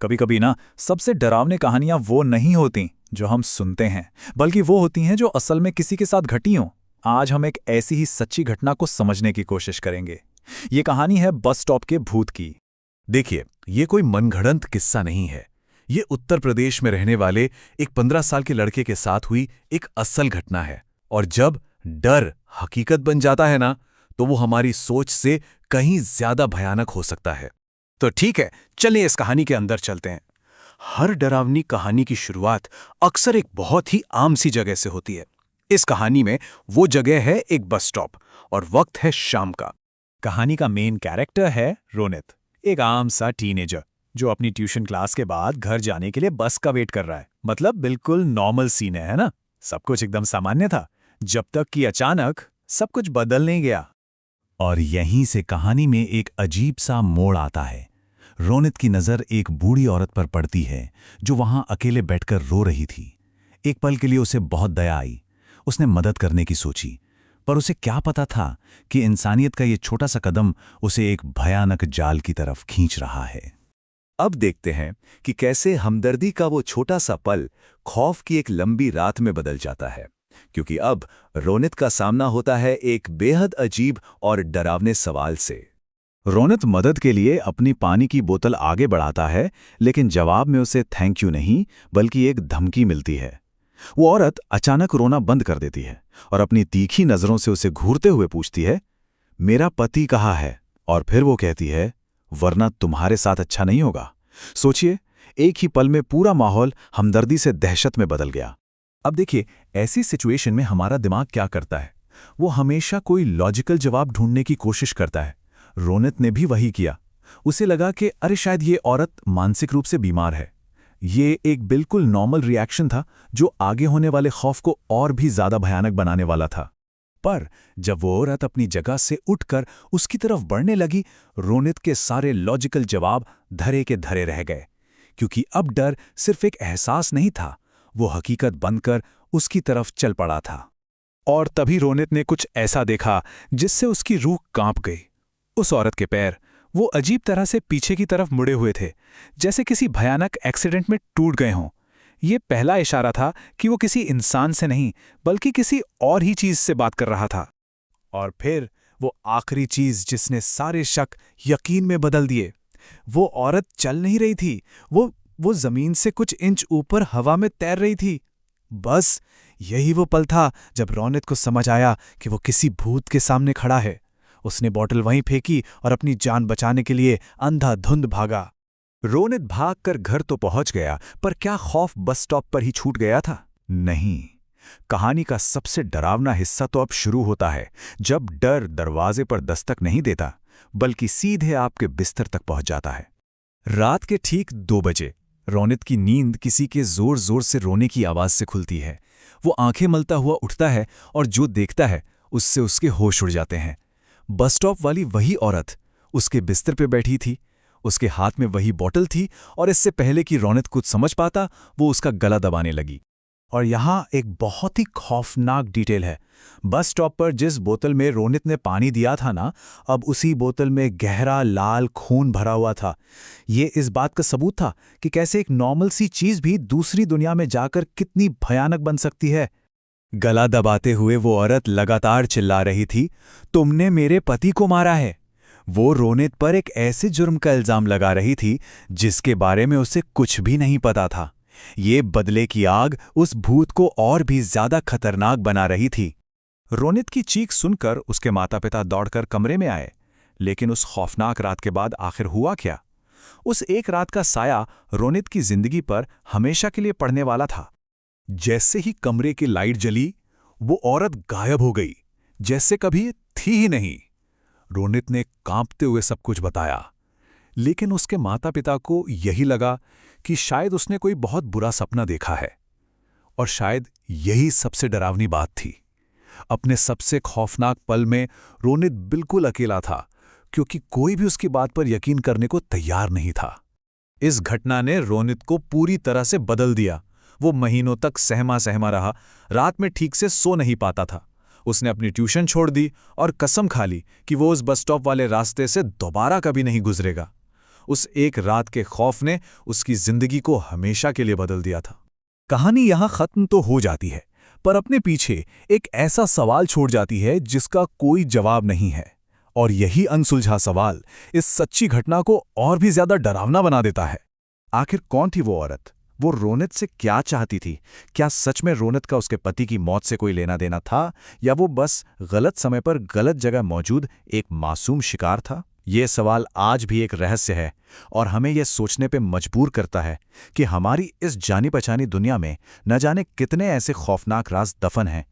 कभी कभी ना सबसे डरावनी कहानियां वो नहीं होती जो हम सुनते हैं, बल्कि वो होती हैं जो असल में किसी के साथ घटी हों। आज हम एक ऐसी ही सच्ची घटना को समझने की कोशिश करेंगे। ये कहानी है बस स्टॉप के भूत की। देखिए, ये कोई मनगढ़ंत किस्सा नहीं है। ये उत्तर प्रदेश में रहने वाले एक 15 साल के लड़के के साथ हुई एक असल घटना है। और जब डर हकीकत बन जाता है ना, तो वो हमारी सोच से कहीं ज्यादा भयानक हो सकता है। तो ठीक है, चलिए इस कहानी के अंदर चलते हैं। हर डरावनी कहानी की शुरुआत अक्सर एक बहुत ही आम सी जगह से होती है। इस कहानी में वो जगह है एक बस स्टॉप और वक्त है शाम का। कहानी का मेन कैरेक्टर है रोनित, एक आम सा टीनेजर जो अपनी ट्यूशन क्लास के बाद घर जाने के लिए बस का वेट कर रहा है। मतलब बिल्कुल नॉर्मल सीन है ना। सब कुछ एकदम सामान्य था, जब तक कि अचानक सब कुछ बदल नहीं गया। और यहीं से कहानी में एक अजीब सा मोड़ आता है। रोनित की नज़र एक बूढ़ी औरत पर पड़ती है जो वहां अकेले बैठकर रो रही थी। एक पल के लिए उसे बहुत दया आई। उसने मदद करने की सोची, पर उसे क्या पता था कि इंसानियत का ये छोटा सा कदम उसे एक भयानक जाल की तरफ खींच रहा है। अब देखते हैं कि कैसे हमदर्दी का वो छोटा सा पल खौफ की एक लंबी रात में बदल जाता है, क्योंकि अब रोनित का सामना होता है एक बेहद अजीब और डरावने सवाल से। रोनित मदद के लिए अपनी पानी की बोतल आगे बढ़ाता है, लेकिन जवाब में उसे थैंक यू नहीं बल्कि एक धमकी मिलती है। वो औरत अचानक रोना बंद कर देती है और अपनी तीखी नजरों से उसे घूरते हुए पूछती है, मेरा पति कहाँ है? और फिर वो कहती है, वरना तुम्हारे साथ अच्छा नहीं होगा। सोचिए, एक ही पल में पूरा माहौल हमदर्दी से दहशत में बदल गया। अब देखिए, ऐसी सिचुएशन में हमारा दिमाग क्या करता है? वो हमेशा कोई लॉजिकल जवाब ढूंढने की कोशिश करता है। रोनित ने भी वही किया। उसे लगा कि अरे शायद ये औरत मानसिक रूप से बीमार है। ये एक बिल्कुल नॉर्मल रिएक्शन था जो आगे होने वाले खौफ को और भी ज्यादा भयानक बनाने वाला था। पर जब वो औरत अपनी जगह से उठकर उसकी तरफ बढ़ने लगी, रोनित के सारे लॉजिकल जवाब धरे के धरे रह गए, क्योंकि अब डर सिर्फ एक एहसास नहीं था, वो हकीकत बनकर उसकी तरफ चल पड़ा था। और तभी रोनित ने कुछ ऐसा देखा जिससे उसकी रूह कांप गई। उस औरत के पैर वो अजीब तरह से पीछे की तरफ मुड़े हुए थे, जैसे किसी भयानक एक्सीडेंट में टूट गए हों। ये पहला इशारा था कि वो किसी इंसान से नहीं बल्कि किसी और ही चीज से बात कर रहा था। और फिर वो आखिरी चीज जिसने सारे शक यकीन में बदल दिए। वो औरत चल नहीं रही थी, वो जमीन से कुछ इंच ऊपर हवा में तैर रही थी। बस यही वो पल था जब रोनित को समझ आया कि वो किसी भूत के सामने खड़ा है। उसने बोतल वहीं फेंकी और अपनी जान बचाने के लिए अंधाधुंध भागा। रोनित भागकर घर तो पहुंच गया, पर क्या खौफ बस स्टॉप पर ही छूट गया था? नहीं। कहानी का सबसे डरावना हिस्सा तो अब शुरू होता है, जब डर दरवाजे पर दस्तक नहीं देता बल्कि सीधे आपके बिस्तर तक पहुंच जाता है। रात के ठीक 2 बजे रोनित की नींद किसी के जोर जोर से रोने की आवाज से खुलती है। वो आंखें मलता हुआ उठता है और जो देखता है उससे उसके होश उड़ जाते हैं। बस स्टॉप वाली वही औरत उसके बिस्तर पे बैठी थी। उसके हाथ में वही बोतल थी और इससे पहले कि रोनित कुछ समझ पाता, वो उसका गला दबाने लगी। और यहाँ एक बहुत ही खौफनाक डिटेल है। बस स्टॉप पर जिस बोतल में रोनित ने पानी दिया था ना, अब उसी बोतल में गहरा लाल खून भरा हुआ था। ये इस बात का सबूत था कि कैसे एक नॉर्मल सी चीज भी दूसरी दुनिया में जाकर कितनी भयानक बन सकती है। गला दबाते हुए वो औरत लगातार चिल्ला रही थी, तुमने मेरे पति को मारा है। वो रोनित पर एक ऐसे जुर्म का इल्जाम लगा रही थी जिसके बारे में उसे कुछ भी नहीं पता था। ये बदले की आग उस भूत को और भी ज्यादा खतरनाक बना रही थी। रोनित की चीख सुनकर उसके माता पिता दौड़कर कमरे में आए, लेकिन उस खौफनाक रात के बाद आखिर हुआ क्या? उस एक रात का साया रोनित की जिंदगी पर हमेशा के लिए पड़ने वाला था। जैसे ही कमरे की लाइट जली, वो औरत गायब हो गई, जैसे कभी थी ही नहीं। रोनित ने कांपते हुए सब कुछ बताया, लेकिन उसके माता पिता को यही लगा कि शायद उसने कोई बहुत बुरा सपना देखा है। और शायद यही सबसे डरावनी बात थी। अपने सबसे खौफनाक पल में रोनित बिल्कुल अकेला था, क्योंकि कोई भी उसकी बात पर यकीन करने को तैयार नहीं था। इस घटना ने रोनित को पूरी तरह से बदल दिया। वो महीनों तक सहमा सहमा रहा, रात में ठीक से सो नहीं पाता था। उसने अपनी ट्यूशन छोड़ दी और कसम खा ली कि वो उस बस स्टॉप वाले रास्ते से दोबारा कभी नहीं गुजरेगा। उस एक रात के खौफ ने उसकी जिंदगी को हमेशा के लिए बदल दिया था। कहानी यहाँ खत्म तो हो जाती है, पर अपने पीछे एक ऐसा सवाल छोड़ जाती है जिसका कोई जवाब नहीं है। और यही अनसुलझा सवाल इस सच्ची घटना को और भी ज्यादा डरावना बना देता है। आखिर कौन थी वो औरत? वो रोनित से क्या चाहती थी? क्या सच में रोनित का उसके पति की मौत से कोई लेना देना था, या वो बस गलत समय पर गलत जगह मौजूद एक मासूम शिकार था? ये सवाल आज भी एक रहस्य है और हमें यह सोचने पे मजबूर करता है कि हमारी इस जानी पहचानी दुनिया में न जाने कितने ऐसे खौफनाक राज दफन हैं